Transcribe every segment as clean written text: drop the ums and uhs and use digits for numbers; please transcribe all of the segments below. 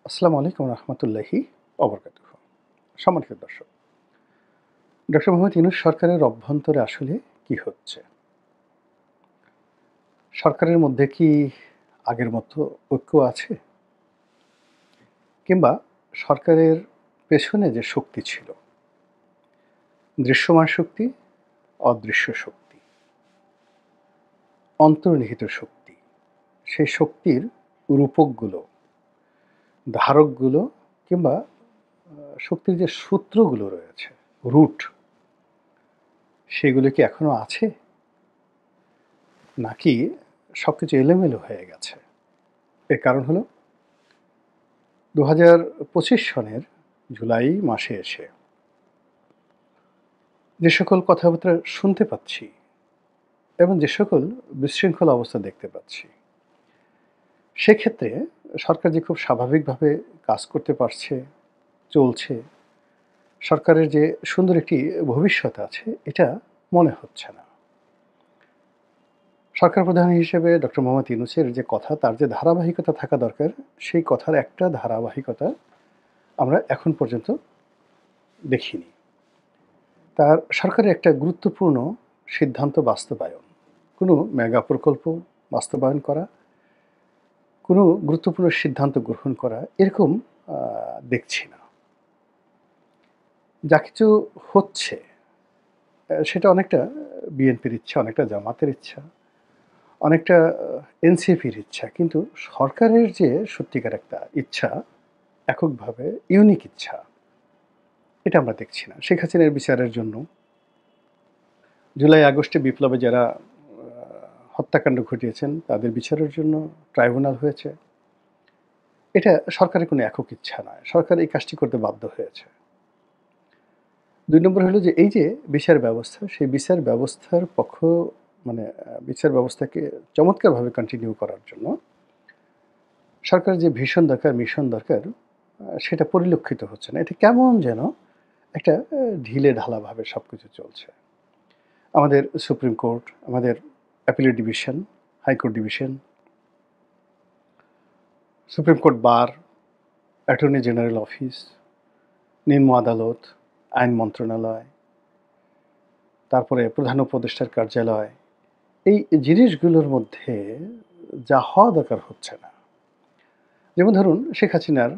আসসালামু আলাইকুম রহমতুল্লাহি অবরকাতুহ। সম্মানিত দর্শক, ডক্টর মোহাম্মদ ইউনূস সরকারের অভ্যন্তরে আসলে কি হচ্ছে? সরকারের মধ্যে কি আগের মতো ঐক্য আছে? কিংবা সরকারের পেছনে যে শক্তি ছিল, দৃশ্যমান শক্তি, অদৃশ্য শক্তি, অন্তর্নিহিত শক্তি, সেই শক্তির রূপকগুলো, ধারকগুলো কিংবা শক্তির যে সূত্রগুলো রয়েছে, রুট, সেগুলো কি এখনো আছে? নাকি সবকিছু এলোমেলো হয়ে গেছে? এর কারণ হলো ২০২৫ সনের জুলাই মাসে এসে যে সকল কথাবার্তা শুনতে পাচ্ছি এবং যে সকল বিশৃঙ্খল অবস্থা দেখতে পাচ্ছি, সেক্ষেত্রে সরকার যে খুব স্বাভাবিকভাবে কাজ করতে পারছে, চলছে, সরকারের যে সুন্দর একটি ভবিষ্যৎ আছে, এটা মনে হচ্ছে না। সরকার প্রধান হিসেবে ডক্টর মোহাম্মদ ইউনূসের যে কথা, তার যে ধারাবাহিকতা থাকা দরকার, সেই কথার একটা ধারাবাহিকতা আমরা এখন পর্যন্ত দেখিনি। তার সরকারের একটা গুরুত্বপূর্ণ সিদ্ধান্ত বাস্তবায়ন, কোনো মেগা প্রকল্প বাস্তবায়ন করা, কোনো গুরুত্বপূর্ণ সিদ্ধান্ত গ্রহণ করা, এরকম দেখছি না। যা কিছু হচ্ছে সেটা অনেকটা বিএনপির ইচ্ছা, অনেকটা জামাতের ইচ্ছা, অনেকটা এনসিপির ইচ্ছা, কিন্তু সরকারের যে সত্যিকার একটা ইচ্ছা, এককভাবে ইউনিক ইচ্ছা, এটা আমরা দেখছি না। শেখ হাসিনার বিচারের জন্য, জুলাই আগস্টে বিপ্লবে যারা হত্যাকাণ্ড ঘটিয়েছেন তাদের বিচারের জন্য ট্রাইব্যুনাল হয়েছে। এটা সরকারের কোনো একক ইচ্ছা নয়, সরকার এই কাজটি করতে বাধ্য হয়েছে। ২ নম্বর হলো যে এই যে বিচার ব্যবস্থা, সেই বিচার ব্যবস্থার বিচার ব্যবস্থাকে চমৎকারভাবে কন্টিনিউ করার জন্য সরকারের যে ভিশন দরকার, মিশন দরকার, সেটা পরিলক্ষিত হচ্ছে না। এটা কেমন যেন একটা ঢিলেঢালাভাবে সবকিছু চলছে। আমাদের সুপ্রিম কোর্ট, আমাদের appellate division, high court division, supreme court bar, attorney general office, নিম্ন আদালত, আইন মন্ত্রণালয়, তারপরে প্রধান উপদেষ্টার কার্যালয়, এই জিনিসগুলোর মধ্যে যা হওয়া দরকার হচ্ছে না। যেমন ধরুন শেখ হাসিনার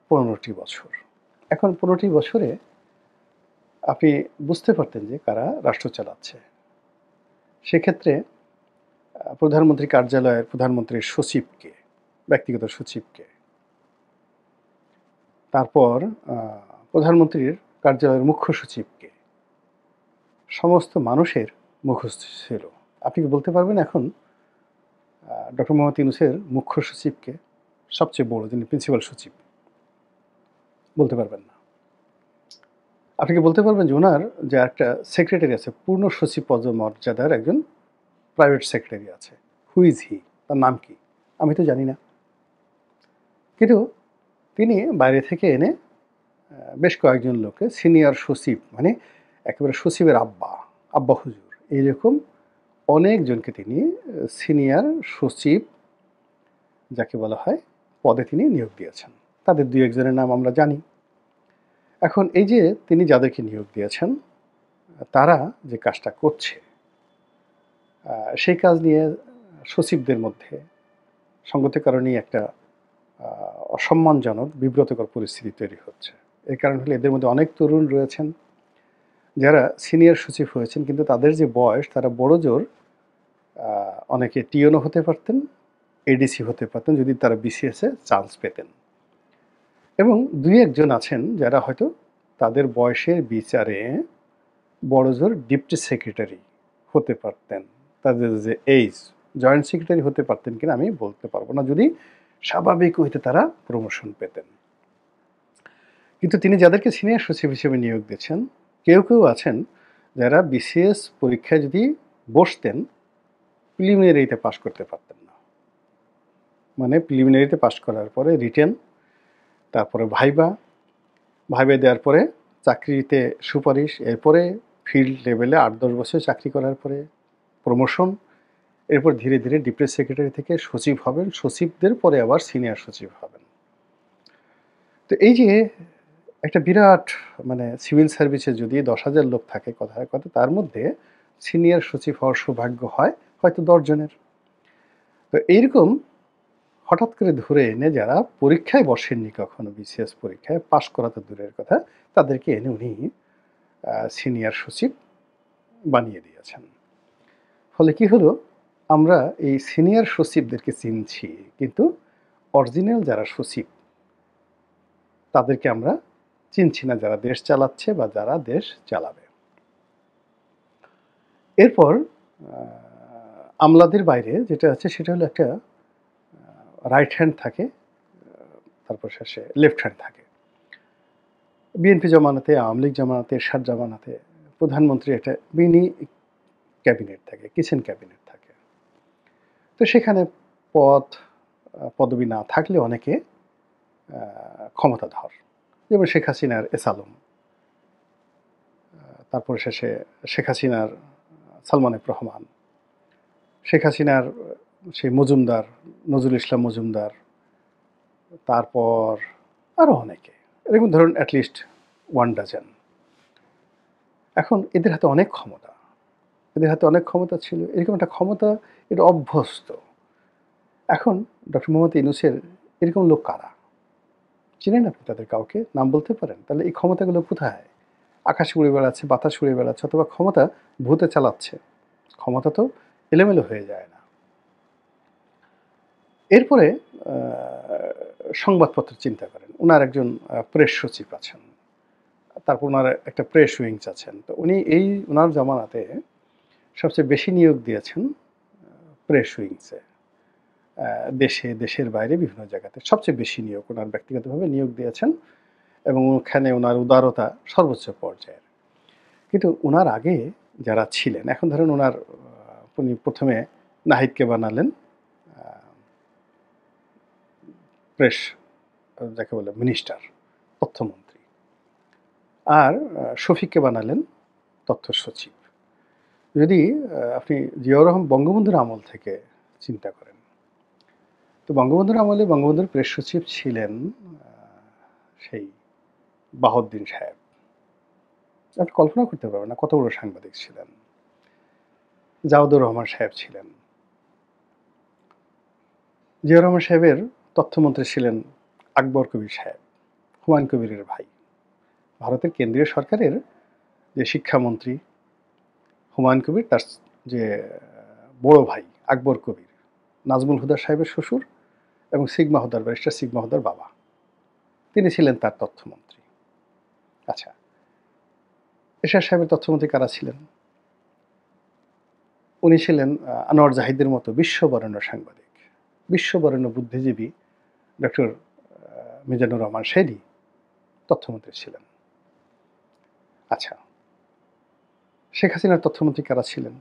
১৫টি বছর। এখন ১৫টি বছরে আপনি বুঝতে পারতেন যে কারা রাষ্ট্র চালাচ্ছে। সেক্ষেত্রে প্রধানমন্ত্রী কার্যালয়ের প্রধানমন্ত্রীর সচিবকে, ব্যক্তিগত সচিবকে, তারপর প্রধানমন্ত্রীর কার্যালয়ের মুখ্য সচিবকে, সমস্ত মানুষের মুখস্থ ছিল। আপনি কি বলতে পারবেন এখন ডক্টর মোহাম্মদ ইউনূসের মুখ্য সচিবকে, সবচেয়ে বড় যিনি প্রিন্সিপাল সচিব? বলতে পারবেন না। আপনি কি বলতে পারবেন যে ওনার যে একটা সেক্রেটারি আছে, পূর্ণ সচিব পদমর্যাদার একজন প্রাইভেট সেক্রেটারি আছে, হু ইজ হি? তার নাম কি? আমি তো জানি না। কিন্তু তিনি বাইরে থেকে এনে বেশ কয়েকজন লোককে সিনিয়র সচিব, মানে একেবারে সচিবের আব্বা, আব্বা হুজুর, এইরকম অনেকজনকে তিনি সিনিয়র সচিব যাকে বলা হয় পদে তিনি নিয়োগ দিয়েছেন। তাদের ২-১ জনের নাম আমরা জানি। এখন এই যে তিনি যাদেরকে নিয়োগ দিয়েছেন, তারা যে কাজটা করছে, সেই কাজ নিয়ে সচিবদের মধ্যে সঙ্গত কারণেই একটা অসম্মানজনক, বিব্রতকর পরিস্থিতি তৈরি হচ্ছে। এর কারণ হলো এদের মধ্যে অনেক তরুণ রয়েছেন যারা সিনিয়র সচিব হয়েছেন, কিন্তু তাদের যে বয়স, তারা বড়জোর অনেকে টিওনও হতে পারতেন, এডিসি হতে পারতেন যদি তারা বিসিএসে চান্স পেতেন। এবং ২-১ জন আছেন যারা হয়তো তাদের বয়সের বিচারে বড়জোর ডেপুটি সেক্রেটারি হতে পারতেন। তাদের যে এইজ, জয়েন্ট সেক্রেটারি হতে পারতেন কিনা আমি বলতে পারবো না, যদি স্বাভাবিক হইতে তারা প্রমোশন পেতেন। কিন্তু তিনি যাদেরকে সিনিয়র সচিব হিসেবে নিয়োগ দিয়েছেন, কেউ কেউ আছেন যারা বিসিএস পরীক্ষায় যদি বসতেন, প্রিলিমিনারিতে পাস করতে পারতেন না। মানে প্রিলিমিনারিতে পাস করার পরে রিটেন, তারপরে ভাইবা, ভাইবা দেওয়ার পরে চাকরিতে সুপারিশ, এরপরে ফিল্ড লেভেলে ৮-১০ বছর চাকরি করার পরে প্রমোশন, এরপর ধীরে ধীরে ডেপুটি সেক্রেটারি থেকে সচিব হবেন, সচিবদের পরে আবার সিনিয়র সচিব হবেন। তো এই যে একটা বিরাট মানে সিভিল সার্ভিসে যদি ১০,০০০ লোক থাকে কথায় কথা, তার মধ্যে সিনিয়র সচিব হওয়ার সৌভাগ্য হয় হয়তো ১০ জনের। তো এইরকম হঠাৎ করে ধরে এনে যারা পরীক্ষায় বসেননি কখনো, বিসিএস পরীক্ষায় পাশ করা তো দূরের কথা, তাদেরকে এনে উনি সিনিয়র সচিব বানিয়ে দিয়েছেন। ফলে কি হলো, আমরা এই সিনিয়র সচিবদেরকে চিনছি, কিন্তু অরিজিনাল যারা সচিব তাদেরকে আমরা চিনছি না, যারা দেশ চালাচ্ছে বা যারা দেশ চালাবে। এরপর আমলাদের বাইরে যেটা আছে সেটা হলো একটা রাইট হ্যান্ড থাকে, তারপর শেষে লেফট হ্যান্ড থাকে। বিএনপি জমানাতে, আওয়ামী লীগ জমানাতে, এরশাদ জমানাতে প্রধানমন্ত্রী একটা মিনি ক্যাবিনেট থাকে, কিচেন ক্যাবিনেট থাকে। তো সেখানে পদ পদবি না থাকলে অনেকে ক্ষমতাধর, যেমন শেখ হাসিনার এস আলম, তারপর শেষে শেখ হাসিনার সালমান এফ রহমান, শেখ হাসিনার সেই মজুমদার, নজরুল ইসলাম মজুমদার, তারপর আরও অনেকে, এরকম ধরুন অ্যাটলিস্ট 1 ডজন। এখন এদের হাতে অনেক ক্ষমতা, এদের হাতে অনেক ক্ষমতা ছিল, এরকম একটা ক্ষমতা এটা অভ্যস্ত। এখন ডক্টর মোহাম্মদ ইউনূসের এরকম লোক কারা? চিনেন আপনি তাদের কাউকে? নাম বলতে পারেন? তাহলে এই ক্ষমতাগুলো কোথায়? আকাশে উড়ে বেড়াচ্ছে, বাতাস উড়ে বেড়াচ্ছে, অথবা ক্ষমতা ভূতে চালাচ্ছে। ক্ষমতা তো এলোমেলো হয়ে যায় না। এরপরে সংবাদপত্র চিন্তা করেন। উনার একজন প্রেস সচিব আছেন, তারপর উনার একটা প্রেস উইংস আছেন। তো উনি এই উনার জমানাতে সবচেয়ে বেশি নিয়োগ দিয়েছেন প্রেস উইংসে। দেশে, দেশের বাইরে বিভিন্ন জায়গাতে সবচেয়ে বেশি নিয়োগ উনার ব্যক্তিগতভাবে নিয়োগ দিয়েছেন, এবং ওখানে উনার উদারতা সর্বোচ্চ পর্যায়ের। কিন্তু উনার আগে যারা ছিলেন, এখন ধরেন উনার উনি প্রথমে নাহিদকে বানালেন প্রেস, যাকে বলে মিনিস্টার, তথ্যমন্ত্রী, আর শফিককে বানালেন তথ্য সচিব। যদি আপনি জিয়াউর রহমান বঙ্গবন্ধুর আমল থেকে চিন্তা করেন, তো বঙ্গবন্ধুর আমলে বঙ্গবন্ধুর প্রেস সচিব ছিলেন সেই বাহাউদ্দিন সাহেব। আপনি কল্পনা করতে পারবেন না কত বড় সাংবাদিক ছিলেন। জাওয়াদুর রহমান সাহেব ছিলেন। জিয়াউর রহমান সাহেবের তথ্যমন্ত্রী ছিলেন আকবর কবির সাহেব, হুমায়ুন কবিরের ভাই। ভারতের কেন্দ্রীয় সরকারের যে শিক্ষামন্ত্রী হুমায়ুন কবির, তার যে বড় ভাই আকবর কবির, নাজমুল হুদা সাহেবের শ্বশুর, এবং সিগমা হুদার, ব্যারিস্টার সিগমা হুদার বাবা, তিনি ছিলেন তার তথ্যমন্ত্রী। আচ্ছা, এরশাদ সাহেবের তথ্যমন্ত্রী কারা ছিলেন? উনি ছিলেন আনোয়ার জাহিদের মতো বিশ্ববরেণ্য সাংবাদিক, বিশ্ববরেণ্য বুদ্ধিজীবী ডক্টর মিজানুর রহমান শেলী তথ্যমন্ত্রী ছিলেন। আচ্ছা, শেখ হাসিনার তথ্যমন্ত্রী কারা ছিলেন?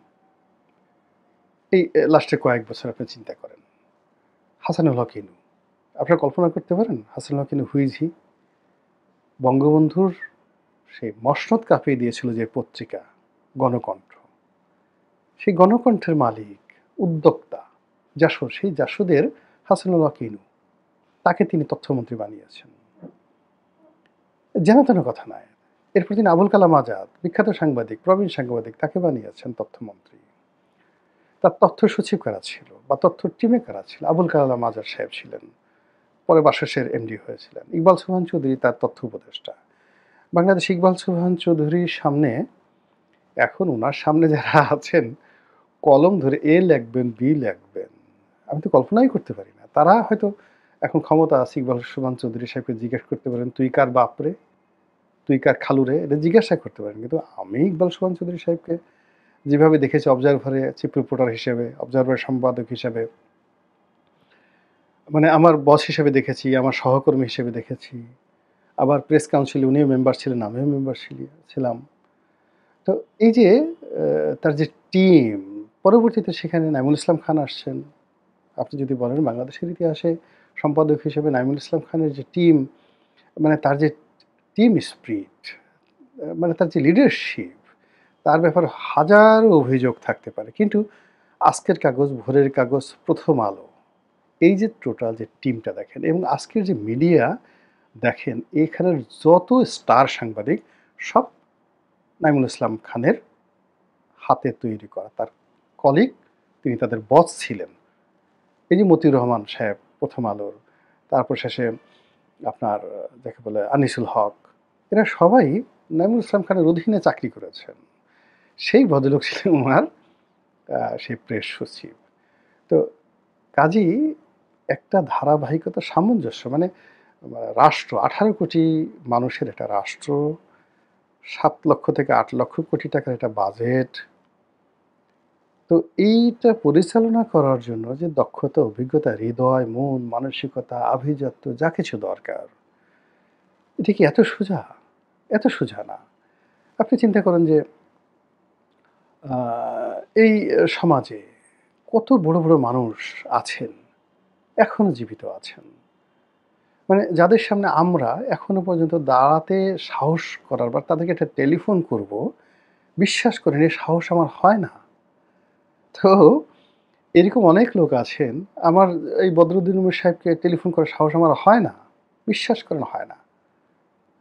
এই লাস্টের কয়েক বছর আপনি চিন্তা করেন। হাসানুল হক ইনু, আপনারা কল্পনা করতে পারেন হাসানুল হক ইনু হুইজ হি? বঙ্গবন্ধুর সেই মসনদ কাঁপিয়ে দিয়েছিল যে পত্রিকা গণকণ্ঠ, সেই গণকণ্ঠের মালিক, উদ্যোক্তা, জাসদ, সেই জাসদের হাসানুল হক ইনু, তাকে তিনি তথ্যমন্ত্রী বানিয়েছেন। যেন তেন কথা নয়। এরপর তিনি আবুল কালাম আজাদ, বিখ্যাত সাংবাদিক, প্রবীণ সাংবাদিক, তাকে বানিয়েছেন তথ্যমন্ত্রী। তার তথ্য সচিব কারা ছিল বা তথ্য টিমে কারা ছিল? আবুল কালাম আজাদ সাহেব ছিলেন, পরে বাসসের এমডি হয়েছিলেন। ইকবাল সোবহান চৌধুরী তার তথ্য উপদেষ্টা। বাংলাদেশ ইকবাল সোবহান চৌধুরীর সামনে, এখন ওনার সামনে যারা আছেন কলম ধরে এ লিখবেন, বি লিখবেন, আমি তো কল্পনাই করতে পারি না। তারা হয়তো এখন ক্ষমতা আছে, ইকবাল সোবহান চৌধুরী সাহেবকে জিজ্ঞেস করতে পারেন, তুই কার বাপরে, তুই কার খালুরে, এটা জিজ্ঞাসা করতে পারেন। কিন্তু আমি ইকবাল সোবহান চৌধুরী সাহেবকে যেভাবে দেখেছি অবজারভারে চিফ রিপোর্টার হিসেবে, অবজারভার সম্পাদক হিসেবে, মানে আমার বস হিসেবে দেখেছি, আমার সহকর্মী হিসেবে দেখেছি, আবার প্রেস কাউন্সিলে উনিও মেম্বার ছিলেন, আমিও মেম্বার ছিলাম। তো এই যে তার যে টিম, পরবর্তীতে সেখানে নাইমুল ইসলাম খান আসছেন। আপনি যদি বলেন বাংলাদেশের ইতিহাসে সম্পাদক হিসেবে নাইমুল ইসলাম খানের যে টিম, মানে তার যে টিম স্পিরিট, মানে তার যে লিডারশিপ, তার ব্যাপারে হাজারো অভিযোগ থাকতে পারে। কিন্তু আজকের কাগজ, ভোরের কাগজ, প্রথম আলো, এই যে টোটাল যে টিমটা দেখেন, এবং আজকের যে মিডিয়া দেখেন এখানের যত স্টার সাংবাদিক সব নাঈমুল ইসলাম খানের হাতে তৈরি করা। তার কলিগ, তিনি তাদের বস ছিলেন। এই যে মতিউর রহমান সাহেব প্রথম আলোর, তারপর শেষে আপনার যাকে বলে আনিসুল হক, এরা সবাই নাঈমুল ইসলাম খানের অধীনে চাকরি করেছেন। সেই ভদ্রলোক ছিলেন ওনার সেই প্রেস সচিব। তো কাজেই একটা ধারাবাহিকতা, সামঞ্জস্য মানে রাষ্ট্র ১৮ কোটি মানুষের একটা রাষ্ট্র, ৭ লক্ষ থেকে ৮ লক্ষ কোটি টাকার একটা বাজেট। তো এইটা পরিচালনা করার জন্য যে দক্ষতা, অভিজ্ঞতা, হৃদয়, মন, মানসিকতা, আভিজাত্য যা কিছু দরকার, এটা কি এত সোজা? এত সোজা না। আপনি চিন্তা করেন যে আ এই সমাজে কত বড়, বড় মানুষ আছেন, এখনো জীবিত আছেন। মানে যাদের সামনে আমরা এখনো পর্যন্ত দাঁড়াতে সাহস করার বা তাদেরকে একটা টেলিফোন করব, বিশ্বাস করেন এই সাহস আমার হয় না। তো এরকম অনেক লোক আছেন, আমার এই বদরুদ্দীন উমর সাহেবকে টেলিফোন করার সাহস আমার হয় না। বিশ্বাস করেন হয় না।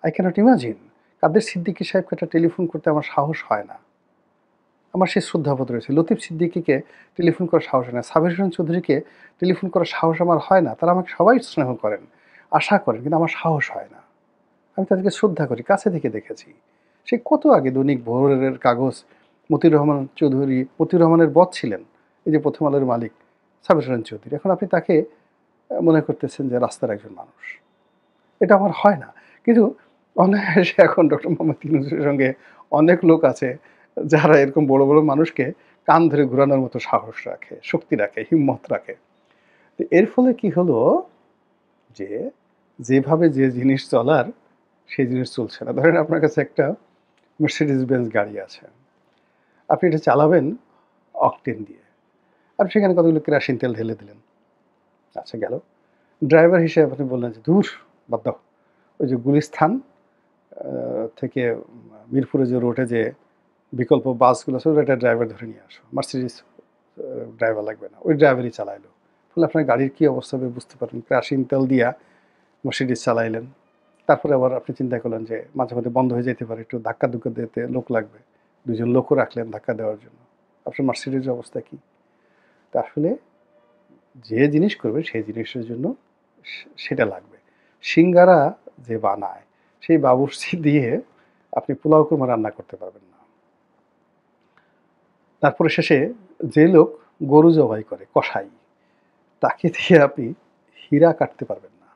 I cannot imagine কাদের সিদ্দিকী সাহেবকে একটা টেলিফোন করতে আমার সাহস হয় না। আমার সেই শ্রদ্ধাবোধ রয়েছে। লতিফ সিদ্দিকীকে টেলিফোন করার সাহস হয় না। সাবির হোসেন চৌধুরীকে টেলিফোন করার সাহস আমার হয় না। তারা আমাকে সবাই স্নেহ করেন, আশা করেন, কিন্তু আমার সাহস হয় না। আমি তাদেরকে শ্রদ্ধা করি, কাছে থেকে দেখেছি। সে কত আগে দৈনিক ভোরের কাগজ, মতিউর রহমান চৌধুরী, মতিউর রহমানের বস ছিলেন, এই যে প্রথম আলোর মালিক সাবির হোসেন চৌধুরী। এখন আপনি তাকে মনে করতেছেন যে রাস্তার একজন মানুষ। এটা আমার হয় না। কিন্তু অনায়াসে এখন ডক্টর মোহাম্মদ ইউনূসের সঙ্গে অনেক লোক আছে যারা এরকম বড়, বড় মানুষকে কান ধরে ঘুরানোর মতো সাহস রাখে, শক্তি রাখে, হিম্মত রাখে। তো এর ফলে কি হলো যে, যেভাবে যে জিনিস চলার সেই জিনিস চলছে না। ধরেন আপনার কাছে একটা মার্সিডিজ বেঞ্জ গাড়ি আছে। আপনি এটা চালাবেন অকটেন দিয়ে। আপনি সেখানে কতগুলো কেরোসিন তেল ঢেলে দিলেন। আচ্ছা গেল। ড্রাইভার হিসেবে আপনি বললেন যে, "ধুর বাদ দাও।" ওই যে গুলিস্তান থেকে মিরপুরে যে রোডে যে বিকল্প বাসগুলো আছে ওটা একটা ড্রাইভার ধরে নিয়ে আসো। মার্সিডিজ ড্রাইভার লাগবে না। ওই ড্রাইভারই চালাইলো। ফলে আপনার গাড়ির কী অবস্থা হবে বুঝতে পারেন। কেরোসিন তেল দিয়া মার্সিডিজ চালাইলেন। তারপরে আবার আপনি চিন্তা করলেন যে মাঝে, মাঝে বন্ধ হয়ে যেতে পারে। একটু ধাক্কা-ধুক্কা দিতে লোক লাগবে। ২ জন লোকও রাখলেন ধাক্কা দেওয়ার জন্য। আপনার মার্সিডিজের অবস্থা কী? তো আসলে যে জিনিস করবে সেই জিনিসের জন্য সেটা লাগবে। সিঙ্গারা যে বানায় সেই বাবুর্চি দিয়ে আপনি পোলাও কুরমা রান্না করতে পারবেন না। তারপরে শেষে যে লোক গরু জবাই করে কসাই, তাকে দিয়ে আপনি হীরা কাটতে পারবেন না।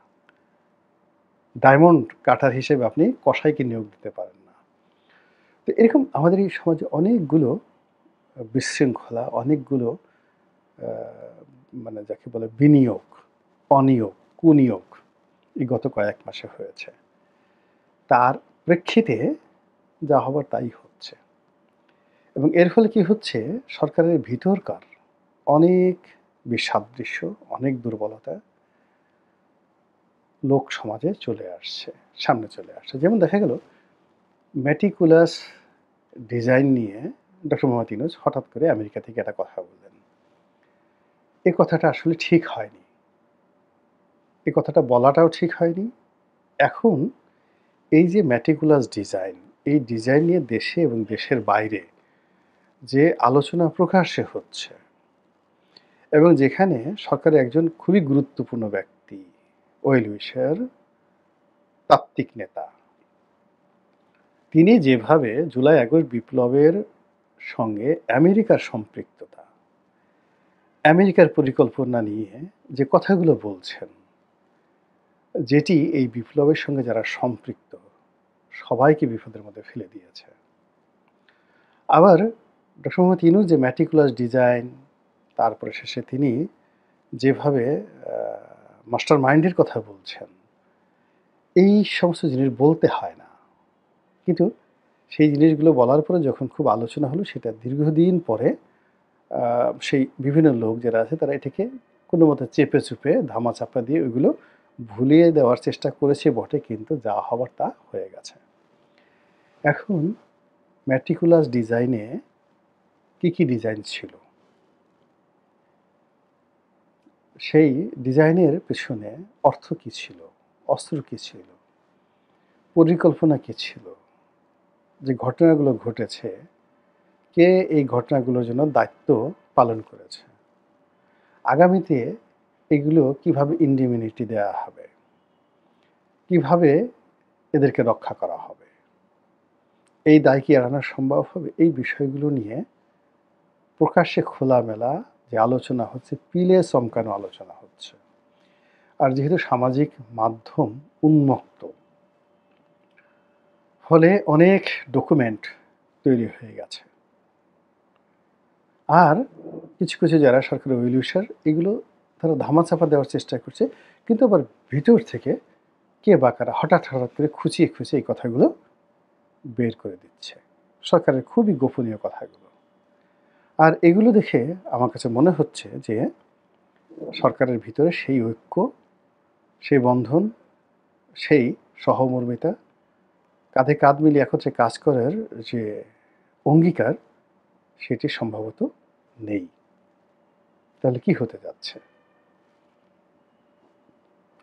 ডায়মন্ড কাটার হিসেবে আপনি কসাইকে নিয়োগ দিতে পারেন না। তো এরকম আমাদের এই সমাজে অনেকগুলো বিশৃঙ্খলা, অনেকগুলো আ মানে যাকে বলে বিনিয়োগ, অনিয়োগ, কুনিয়োগ এই গত কয়েক মাসে হয়েছে। তার প্রেক্ষিতে যা হবার তাই হচ্ছে। এবং এর ফলে কি হচ্ছে, সরকারের ভিতরকার অনেক বিসাদৃশ্য, অনেক দুর্বলতা লোক সমাজে চলে আসছে, সামনে চলে আসছে। যেমন দেখা গেল মেটিকুলাস ডিজাইন নিয়ে ডক্টর মোহাম্মদ ইউনূস হঠাৎ করে আমেরিকা থেকে একটা কথা বললেন। এই কথাটা আসলে ঠিক হয়নি। এই কথাটা বলাটাও ঠিক হয়নি। এখন এই যে মেটিকুলাস ডিজাইন, এই ডিজাইন নিয়ে দেশে এবং দেশের বাইরে যে আলোচনা প্রকাশ্যে হচ্ছে এবং যেখানে সরকারের একজন খুবই গুরুত্বপূর্ণ ব্যক্তি, ওয়েল উইশার, তাত্ত্বিক নেতা, তিনি যেভাবে জুলাই-আগস্ট বিপ্লবের সঙ্গে আমেরিকার সম্পৃক্ততা, আমেরিকার পরিকল্পনা নিয়ে যে কথাগুলো বলছেন, যেটি এই বিপ্লবের সঙ্গে যারা সম্পৃক্ত সবাইকে বিপদের মধ্যে ফেলে দিয়েছে। আবার ডক্টর মোহাম্মদ ইউনূস যে মেটিকুলাস ডিজাইন, তারপরে শেষে তিনি যেভাবে আ মাস্টার মাইন্ডের কথা বলছেন, এই সমস্ত জিনিস বলতে হয় না। কিন্তু সেই জিনিসগুলো বলার পরে যখন খুব আলোচনা হলো, সেটা দীর্ঘদিন পরে আ সেই বিভিন্ন লোক যারা আছে তারা এটাকে কোনোমতে চেপে-চুপে, ধামাচাপা দিয়ে ওইগুলো ভুলিয়ে দেওয়ার চেষ্টা করেছে বটে, কিন্তু যা হবার তা হয়ে গেছে। এখন মেটিকুলাস ডিজাইনে কি ডিজাইন ছিল? সেই ডিজাইনের পেছনে অর্থ কী ছিল? অস্ত্র কী ছিল? পরিকল্পনা কী ছিল? যে ঘটনাগুলো ঘটেছে, কে এই ঘটনাগুলোর জন্য দায়িত্ব পালন করেছে? আগামীতে এগুলো কিভাবে ইন্ডিমিনিটি দেয়া হবে? কিভাবে এদেরকে রক্ষা করা হবে? এই দায় কি এড়ানো সম্ভব হবে? এই বিষয়গুলো নিয়ে প্রকাশ্যে খোলামেলা যে আলোচনা হচ্ছে, পিলে চমকানো আলোচনা হচ্ছে। আর যেহেতু সামাজিক মাধ্যম উন্মুক্ত, ফলে অনেক ডকুমেন্ট তৈরি হয়ে গেছে। আর কিছু যারা সরকারি ওয়েলউইশার এগুলো তারা ধামাচাপা দেওয়ার চেষ্টা করছে। কিন্তু আবার ভিতর থেকে কে বা কারা হঠাৎ করে খুঁচিয়ে এই কথাগুলো বের করে দিচ্ছে। সরকারের খুবই গোপনীয় কথাগুলো। আর এগুলো দেখে আমার কাছে মনে হচ্ছে যে সরকারের ভিতরে সেই ঐক্য, সেই বন্ধন, সেই সহমর্মিতা, কাঁধে কাঁধ মিলিয়ে একত্রে কাজ করার যে অঙ্গীকার, সেটি সম্ভবত নেই। তাহলে কি হতে যাচ্ছে?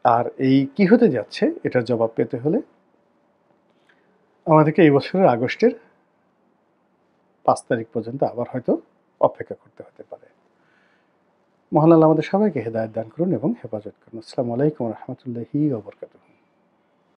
আর এই কি হতে যাচ্ছে এটার জবাব পেতে হলে আমাদেরকে এই বছরের আগস্টের ৫ তারিখ পর্যন্ত আবার হয়তো অপেক্ষা করতে হতে পারে। মহান আল্লাহ আমাদের সবাইকে হেদায়েত দান করুন এবং হেফাজত করুন। আসসালামু আলাইকুম ওয়া রাহমাতুল্লাহি ওয়া বারাকাতুহু।